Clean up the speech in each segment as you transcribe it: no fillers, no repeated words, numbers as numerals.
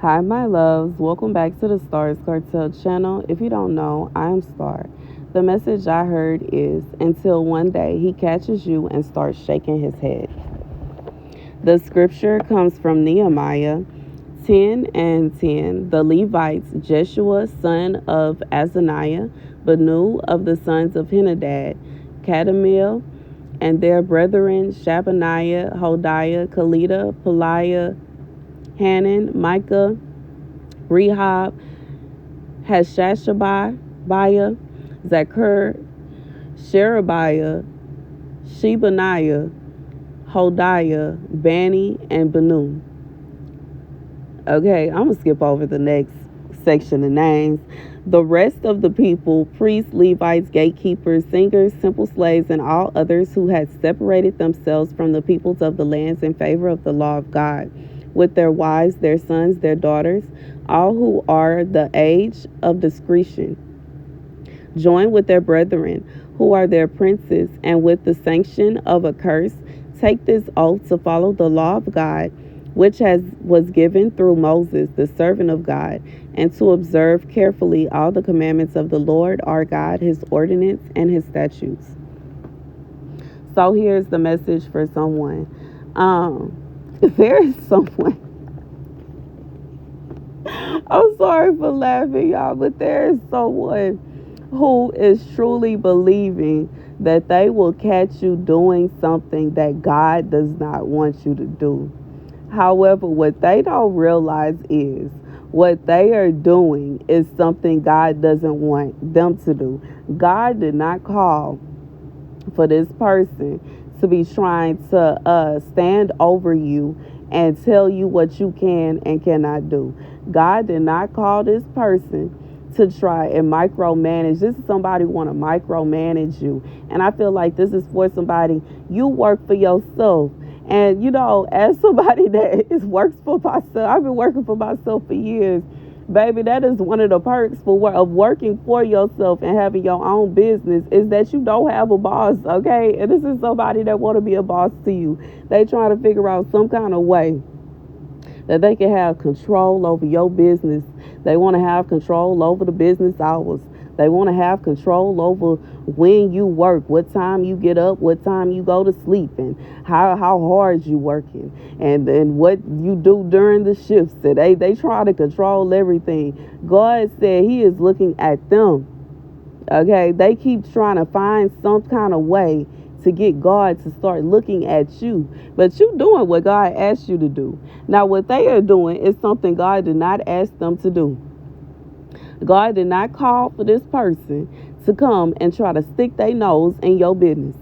Hi, my loves. Welcome back to the Starscartel channel. If you don't know, I'm Star. The message I heard is until one day he catches you and starts shaking his head. The scripture comes from Nehemiah 10 and 10. The Levites, Jeshua, son of Azaniah, Banu of the sons of Henadad, Kadmiel, and their brethren Shabaniah, Hodiah, Kalida, Peliah, Hanan, Micah, Rehob, Hashashabiah, Zakur, Sherebiah, Shebaniah, Hodiah, Bani, and Banu. Okay, I'm going to skip over the next section of names. The rest of the people, priests, Levites, gatekeepers, singers, simple slaves, and all others who had separated themselves from the peoples of the lands in favor of the law of God, with their wives, their sons, their daughters, all who are the age of discretion, join with their brethren, who are their princes, and with the sanction of a curse, take this oath to follow the law of God, which was given through Moses, the servant of God, and to observe carefully all the commandments of the Lord our God, his ordinance, and his statutes. So here's the message for someone. There is someone. I'm sorry for laughing, y'all, but there is someone who is truly believing that they will catch you doing something that God does not want you to do. However, what they don't realize is what they are doing is something God doesn't want them to do. God did not call for this person to be trying to stand over you and tell you what you can and cannot do. God did not call this person to try and micromanage. This is somebody who want to micromanage you. And I feel like this is for somebody, you work for yourself. And, as somebody that works for myself, I've been working for myself for years. Baby, that is one of the perks of working for yourself and having your own business is that you don't have a boss, okay? And this is somebody that want to be a boss to you. They trying to figure out some kind of way that they can have control over your business. They want to have control over the business hours. They want to have control over when you work, what time you get up, what time you go to sleep, and how hard you working, and what you do during the shifts. So they try to control everything. God said he is looking at them. Okay, they keep trying to find some kind of way to get God to start looking at you. But you doing what God asked you to do. Now, what they are doing is something God did not ask them to do. God did not call for this person to come and try to stick their nose in your business.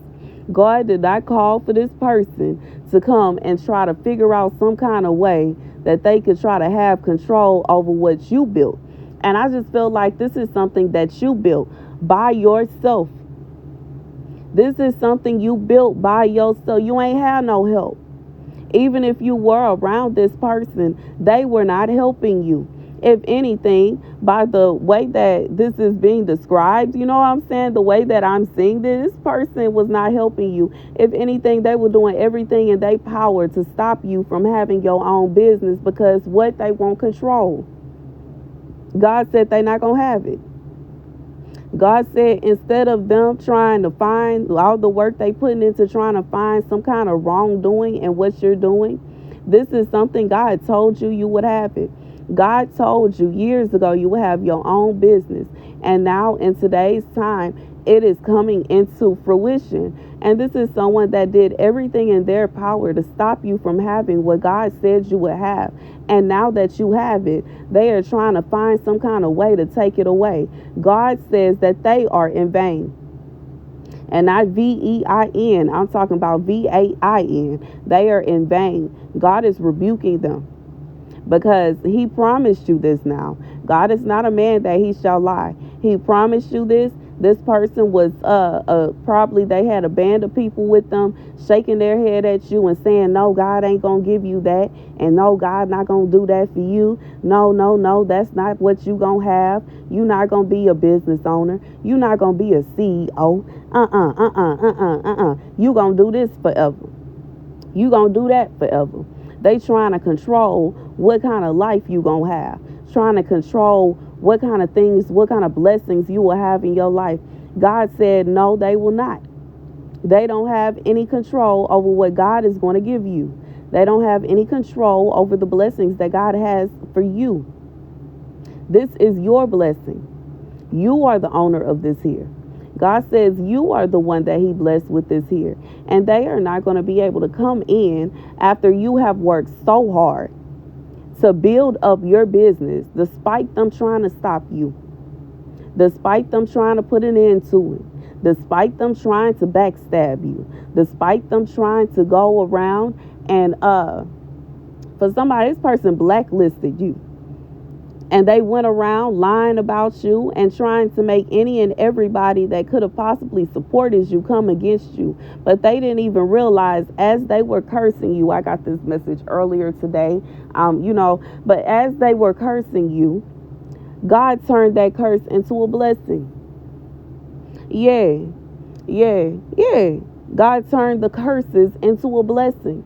God did not call for this person to come and try to figure out some kind of way that they could try to have control over what you built. And I just feel like this is something that you built by yourself. This is something you built by yourself. You ain't had no help. Even if you were around this person, they were not helping you. If anything, by the way that this is being described, you know what I'm saying? The way that I'm seeing this person was not helping you. If anything, they were doing everything in their power to stop you from having your own business because what they won't control. God said they're not going to have it. God said instead of them trying to find all the work they putting into trying to find some kind of wrongdoing in what you're doing, this is something God told you you would have it. God told you years ago you would have your own business. And now in today's time, it is coming into fruition. And this is someone that did everything in their power to stop you from having what God said you would have. And now that you have it, they are trying to find some kind of way to take it away. God says that they are in vain. And not VEIN. I'm talking about VAIN. They are in vain. God is rebuking them. Because he promised you this now. God is not a man that he shall lie. He promised you this. This person was probably they had a band of people with them shaking their head at you and saying, no, God ain't going to give you that. And no, God not going to do that for you. No, that's not what you going to have. You're not going to be a business owner. You're not going to be a CEO. You going to do this forever. You going to do that forever. They trying to control what kind of life you gonna have. Trying to control what kind of things, what kind of blessings you will have in your life. God said, no, they will not. They don't have any control over what God is going to give you. They don't have any control over the blessings that God has for you. This is your blessing. You are the owner of this here. God says you are the one that he blessed with this here. And they are not going to be able to come in after you have worked so hard to build up your business, despite them trying to stop you, despite them trying to put an end to it, despite them trying to backstab you, despite them trying to go around and for somebody, this person blacklisted you. And they went around lying about you and trying to make any and everybody that could have possibly supported you come against you. But they didn't even realize as they were cursing you. I got this message earlier today, but as they were cursing you, God turned that curse into a blessing. Yeah. God turned the curses into a blessing.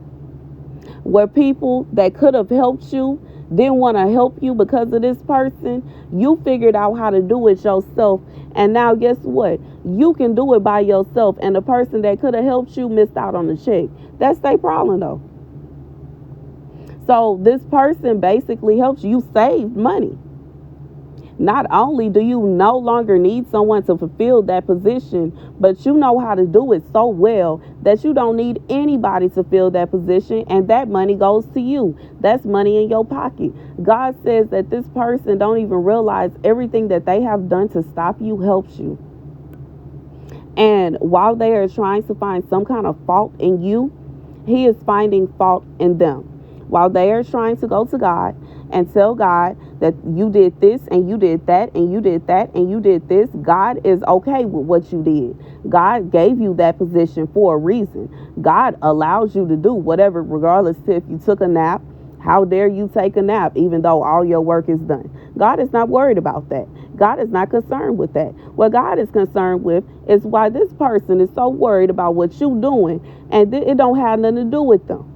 Where people that could have helped you didn't want to help you because of this person, you figured out how to do it yourself. And now guess what? You can do it by yourself. And the person that could have helped you missed out on the check. That's their problem though. So this person basically helps you save money. Not only do you no longer need someone to fulfill that position, but you know how to do it so well that you don't need anybody to fill that position, and that money goes to you. That's money in your pocket. God says that this person don't even realize everything that they have done to stop you helps you. And while they are trying to find some kind of fault in you, he is finding fault in them. While they are trying to go to God and tell God that you did this and you did that and you did that and you did this, God is okay with what you did. God gave you that position for a reason. God allows you to do whatever, regardless if you took a nap. How dare you take a nap even though all your work is done? God is not worried about that. God is not concerned with that. What God is concerned with is why this person is so worried about what you're doing, and it don't have nothing to do with them.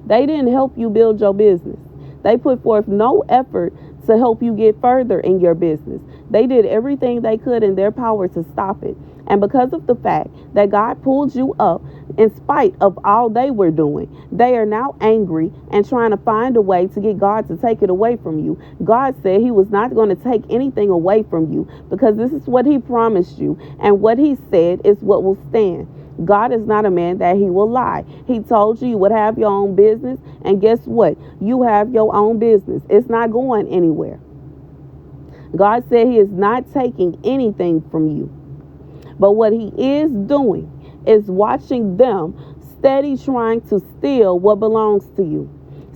They didn't help you build your business. They put forth no effort to help you get further in your business. They did everything they could in their power to stop it. And because of the fact that God pulled you up in spite of all they were doing, they are now angry and trying to find a way to get God to take it away from you. God said he was not going to take anything away from you because this is what he promised you. And what he said is what will stand. God is not a man that he will lie. He told you would have your own business. And guess what? You have your own business. It's not going anywhere. God said he is not taking anything from you. But what he is doing is watching them steady trying to steal what belongs to you.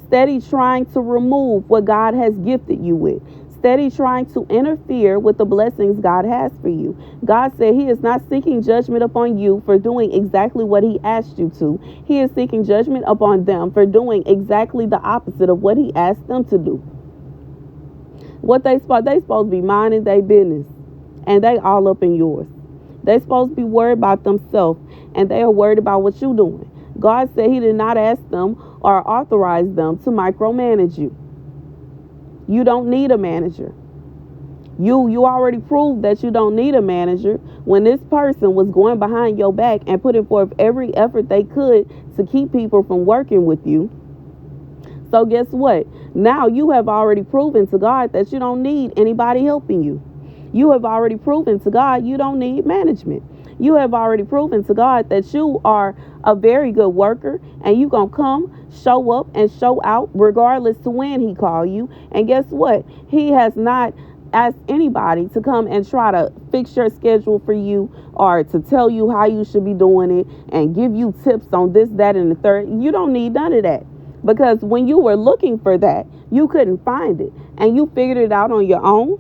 Steady trying to remove what God has gifted you with. Steady trying to interfere with the blessings God has for you. God said he is not seeking judgment upon you for doing exactly what he asked you to. He is seeking judgment upon them for doing exactly the opposite of what he asked them to do. What they supposed to be minding their business, and they all up in yours. They supposed to be worried about themselves, and they are worried about what you're doing. God said he did not ask them or authorize them to micromanage you. You don't need a manager. You already proved that you don't need a manager when this person was going behind your back and putting forth every effort they could to keep people from working with you. So guess what? Now you have already proven to God that you don't need anybody helping you. You have already proven to God you don't need management. You have already proven to God that you are a very good worker, and you going to come, show up, and show out regardless to when he call you. And guess what? He has not asked anybody to come and try to fix your schedule for you or to tell you how you should be doing it and give you tips on this, that, and the third. You don't need none of that, because when you were looking for that, you couldn't find it, and you figured it out on your own.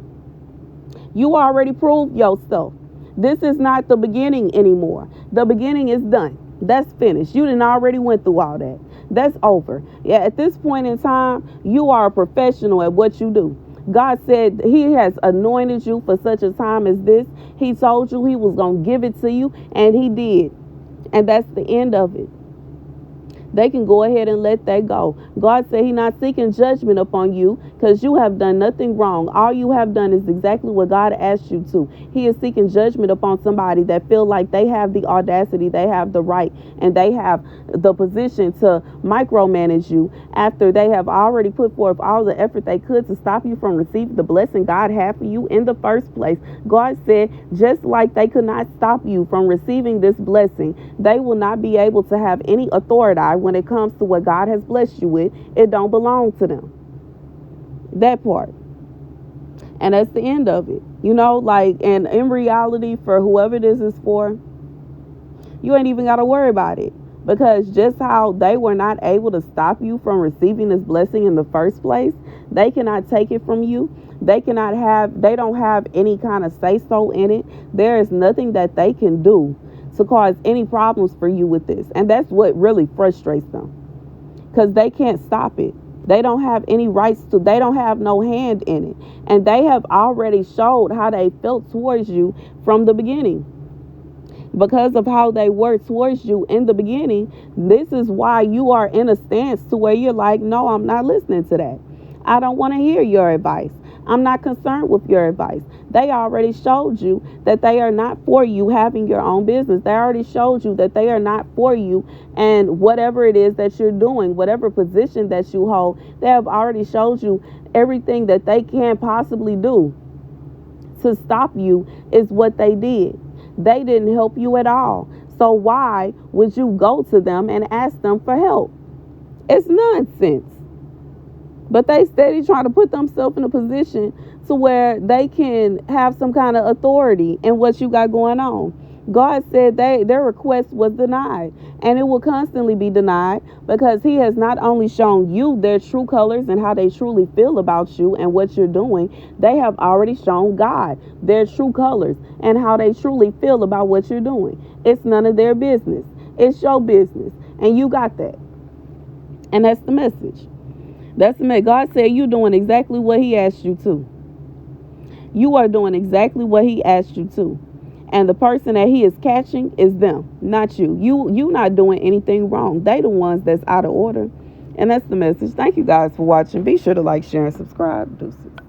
You already proved yourself. This is not the beginning anymore. The beginning is done. That's finished. You done already went through all that. That's over. Yeah, at this point in time, you are a professional at what you do. God said he has anointed you for such a time as this. He told you he was going to give it to you, and he did. And that's the end of it. They can go ahead and let that go. God said He's not seeking judgment upon you because you have done nothing wrong. All you have done is exactly what God asked you to. He is seeking judgment upon somebody that feel like they have the audacity, they have the right, and they have the position to micromanage you after they have already put forth all the effort they could to stop you from receiving the blessing God had for you in the first place. God said, just like they could not stop you from receiving this blessing, they will not be able to have any authority when it comes to what God has blessed you with. It don't belong to them. That part. And that's the end of it. And in reality, for whoever this is for, you ain't even got to worry about it. Because just how they were not able to stop you from receiving this blessing in the first place, they cannot take it from you. They don't have any kind of say-so in it. There is nothing that they can do to cause any problems for you with this. And that's what really frustrates them. Because they can't stop it. They don't have any rights to, they don't have no hand in it. And they have already showed how they felt towards you from the beginning. Because of how they were towards you in the beginning, this is why you are in a stance to where you're like, no, I'm not listening to that. I don't want to hear your advice. I'm not concerned with your advice. They already showed you that they are not for you having your own business. They already showed you that they are not for you, and whatever it is that you're doing, whatever position that you hold, they have already showed you everything that they can possibly do to stop you is what they did. They didn't help you at all. So why would you go to them and ask them for help? It's nonsense. But they steady trying to put themselves in a position to where they can have some kind of authority in what you got going on. God said their request was denied, and it will constantly be denied because He has not only shown you their true colors and how they truly feel about you and what you're doing, they have already shown God their true colors and how they truly feel about what you're doing. It's none of their business. It's your business, and you got that. And that's the message. That's the message. God said you're doing exactly what He asked you to. You are doing exactly what He asked you to. And the person that He is catching is them, not you. You not doing anything wrong. They the ones that's out of order. And that's the message. Thank you guys for watching. Be sure to like, share, and subscribe. Deuces.